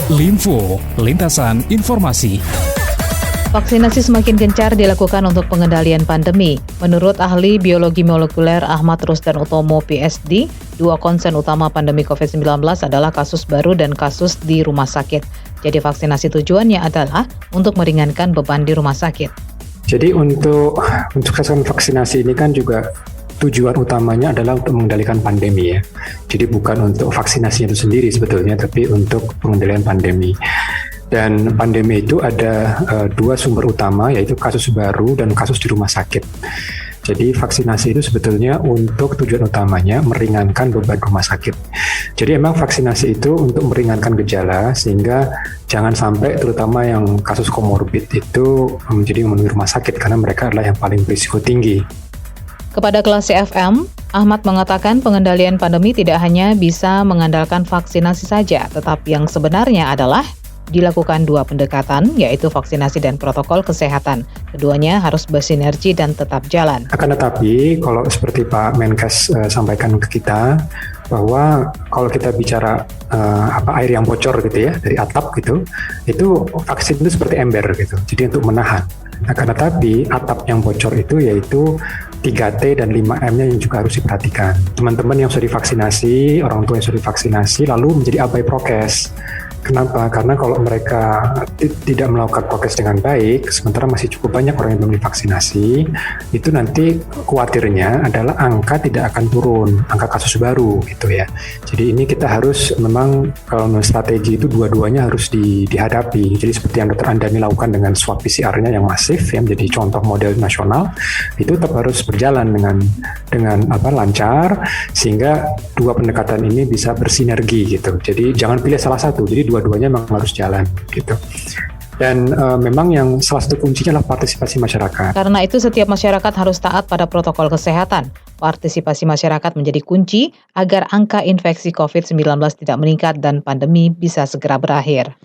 Linfo, lintasan informasi. Vaksinasi semakin gencar dilakukan untuk pengendalian pandemi. Menurut ahli biologi molekuler Ahmad Rusdan Utomo, PhD, dua konsen utama pandemi COVID-19 adalah kasus baru dan kasus di rumah sakit. Jadi vaksinasi tujuannya adalah untuk meringankan beban di rumah sakit. Jadi untuk sasaran vaksinasi ini kan juga tujuan utamanya adalah untuk mengendalikan pandemi ya. Jadi bukan untuk vaksinasinya itu sendiri sebetulnya, tapi untuk pengendalian pandemi. Dan pandemi itu ada dua sumber utama, yaitu kasus baru dan kasus di rumah sakit. Jadi vaksinasi itu sebetulnya untuk tujuan utamanya meringankan beban rumah sakit. Jadi emang vaksinasi itu untuk meringankan gejala sehingga jangan sampai terutama yang kasus komorbid itu menjadi memenuhi rumah sakit karena mereka adalah yang paling berisiko tinggi. Kepada Kelas FM, Ahmad mengatakan pengendalian pandemi tidak hanya bisa mengandalkan vaksinasi saja, tetapi yang sebenarnya adalah dilakukan dua pendekatan, yaitu vaksinasi dan protokol kesehatan. Keduanya harus bersinergi dan tetap jalan. Akan tetapi, kalau seperti Pak Menkes sampaikan ke kita, bahwa kalau kita bicara air yang bocor gitu ya, dari atap gitu, itu vaksin itu seperti ember gitu, jadi untuk menahan. Akan tetapi, atap yang bocor itu yaitu 3T dan 5M-nya yang juga harus diperhatikan. Teman-teman yang sudah divaksinasi, orang tua yang sudah divaksinasi, lalu menjadi abai prokes. Kenapa? Karena kalau mereka tidak melakukan prokes dengan baik, sementara masih cukup banyak orang yang belum divaksinasi, itu nanti khawatirnya adalah angka tidak akan turun, angka kasus baru gitu ya. Jadi ini kita harus memang kalau strategi itu dua-duanya harus dihadapi. Jadi seperti yang Dr. Andani lakukan dengan swab PCR-nya yang masif, yang menjadi contoh model nasional, itu tetap harus berjalan dengan lancar, sehingga dua pendekatan ini bisa bersinergi gitu. Jadi jangan pilih salah satu. Jadi dua-duanya memang harus jalan gitu. Dan memang yang salah satu kuncinya adalah partisipasi masyarakat. Karena itu setiap masyarakat harus taat pada protokol kesehatan. Partisipasi masyarakat menjadi kunci agar angka infeksi COVID-19 tidak meningkat dan pandemi bisa segera berakhir.